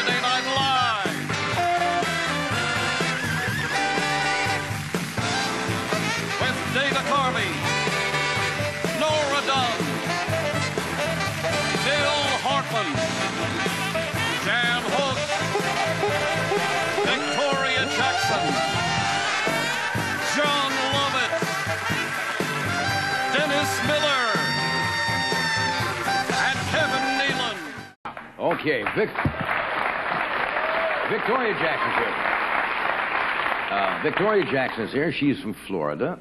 Saturday Night Live. With Dana Carvey, Nora Dunn, Bill Hartman, Jan Hook, Victoria Jackson, John Lovett, Dennis Miller, and Kevin Nealon. Okay, Victoria Jackson's here. Victoria Jackson's here. She's from Florida.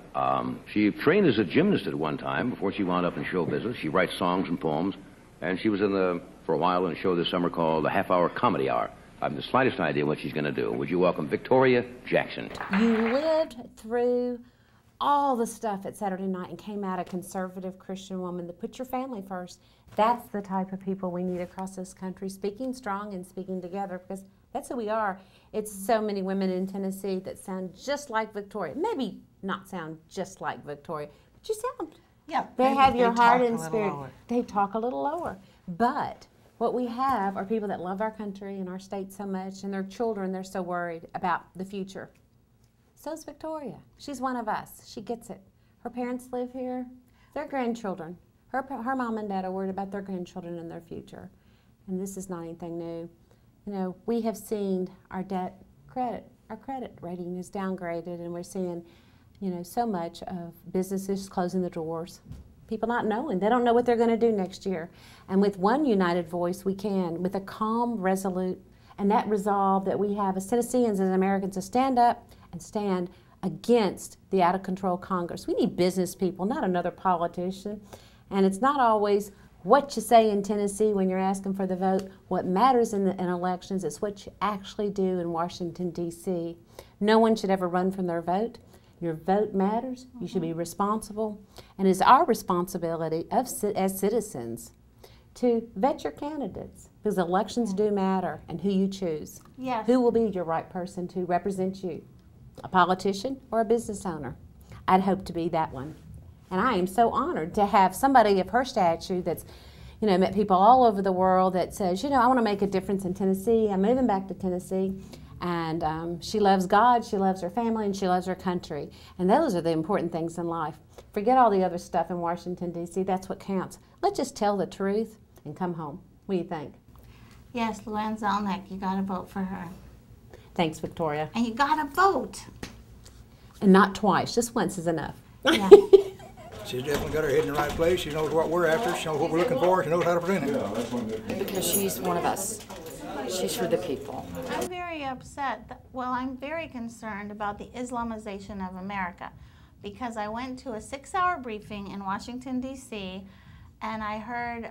She trained as a gymnast at one time before she wound up in show business. She writes songs and poems, and she was for a while in a show this summer called the Half Hour Comedy Hour. I have the slightest idea what she's going to do. Would you welcome Victoria Jackson? You lived through all the stuff at Saturday Night and came out a conservative Christian woman that put your family first. That's the type of people we need across this country, speaking strong and speaking together, because that's who we are. It's so many women in Tennessee that sound just like Victoria. Maybe not sound just like Victoria, but you sound. Yeah, they have your heart and spirit. They talk a little lower. But what we have are people that love our country and our state so much, and their children, they're so worried about the future. So's Victoria. She's one of us. She gets it. Her parents live here. Their grandchildren. Her mom and dad are worried about their grandchildren and their future. And this is not anything new. You know, we have seen our credit rating is downgraded, and we're seeing, you know, so much of businesses closing the doors. People not knowing. They don't know what they're going to do next year. And with one united voice, we can, with a calm, resolute, and that resolve that we have as Tennesseans and Americans to stand up and stand against the out-of-control Congress. We need business people, not another politician. And it's not always what you say in Tennessee when you're asking for the vote. What matters in elections is what you actually do in Washington, D.C. No one should ever run from their vote. Your vote matters. You should be responsible. And it's our responsibility as citizens to vet your candidates, because elections do matter, and who you choose. Yes. Who will be your right person to represent you? A politician or a business owner? I'd hope to be that one. And I am so honored to have somebody of her stature that's, you know, met people all over the world that says, you know, I want to make a difference in Tennessee. I'm moving back to Tennessee. And she loves God, she loves her family, and she loves her country. And those are the important things in life. Forget all the other stuff in Washington, D.C. That's what counts. Let's just tell the truth and come home. What do you think? Yes, Luann Zelnick, you got to vote for her. Thanks, Victoria. And you got to vote. And not twice, just once is enough. Yeah. She's definitely got her head in the right place. She knows what we're after. She knows what we're looking for. She knows how to present it. Because she's one of us. She's for the people. I'm very upset. Well, I'm very concerned about the Islamization of America, because I went to a 6-hour briefing in Washington, D.C., and I heard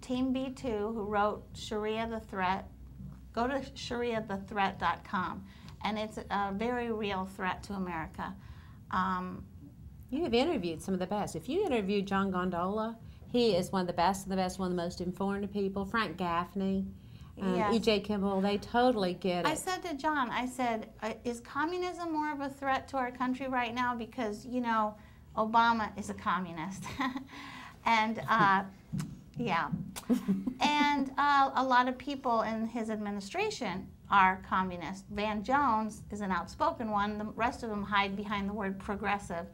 Team B2, who wrote Sharia the Threat. Go to shariathethreat.com, and it's a very real threat to America. You have interviewed some of the best. If you interviewed John Gondola, he is one of the best of the best, one of the most informed people. Frank Gaffney, Yes. E.J. Kimball, they totally get it. I said to John, I said, is communism more of a threat to our country right now? Because, you know, Obama is a communist. And, yeah. And a lot of people in his administration are communist. Van Jones is an outspoken one. The rest of them hide behind the word progressive.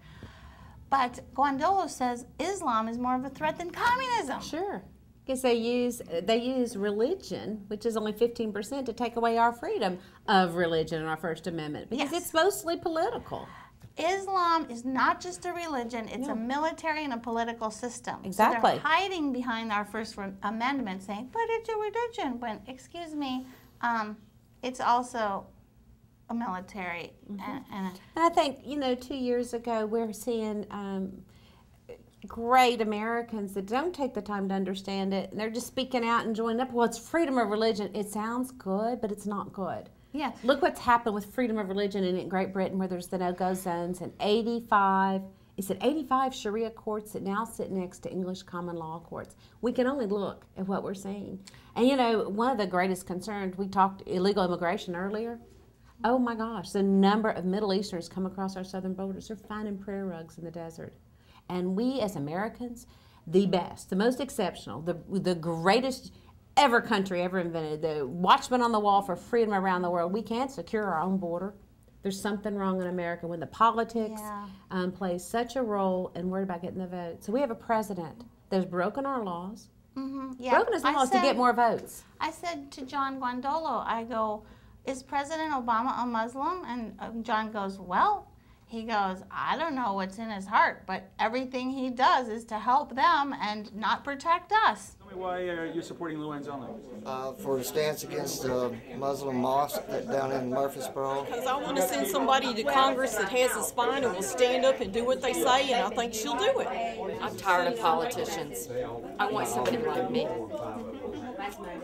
But Guandolo says Islam is more of a threat than communism. Sure. Because they use religion, which is only 15%, to take away our freedom of religion in our First Amendment, because Yes. it's mostly political. Islam is not just a religion, it's a military and a political system. Exactly. So they're hiding behind our First Amendment saying, but it's a religion. But, excuse me, it's also a military. And I think, you know, 2 years ago, we're seeing great Americans that don't take the time to understand it, and they're just speaking out and joining up. Well, it's freedom of religion. It sounds good, but it's not good. Yeah. Look what's happened with freedom of religion in Great Britain, where there's the no-go zones, and 85 Sharia courts that now sit next to English common law courts. We can only look at what we're seeing. And you know, one of the greatest concerns, we talked illegal immigration earlier. Oh my gosh, the number of Middle Easterners come across our southern borders. They're finding prayer rugs in the desert. And we as Americans, the best, the most exceptional, the greatest every country ever invented. The watchman on the wall for freedom around the world. We can't secure our own border. There's something wrong in America when the politics plays such a role and worried about getting the vote. So we have a president that's broken our laws. Broken his laws to get more votes. I said to John Guandolo, I go, is President Obama a Muslim? And John goes, well, he goes, I don't know what's in his heart, but everything he does is to help them and not protect us. Tell me why you're supporting Luann's Only. For the stance against the Muslim mosque down in Murfreesboro. Because I want to send somebody to Congress that has a spine and will stand up and do what they say, and I think she'll do it. I'm tired of politicians. I want somebody like me.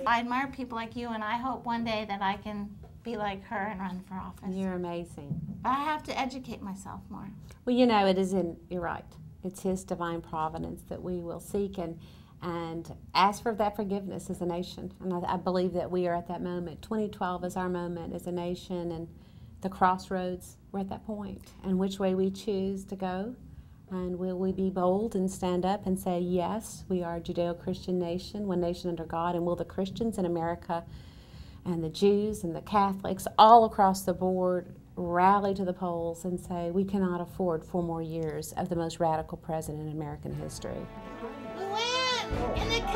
I admire people like you, and I hope one day that I can be like her and run for office. You're amazing. But I have to educate myself more. Well, you know, you're right. It's His divine providence that we will seek and ask for that forgiveness as a nation. And I believe that we are at that moment. 2012 is our moment as a nation, and the crossroads, we're at that point. And which way we choose to go. And will we be bold and stand up and say, yes, we are a Judeo-Christian nation, one nation under God, and will the Christians in America and the Jews and the Catholics all across the board rally to the polls and say, we cannot afford 4 more years of the most radical president in American history. Luann, in the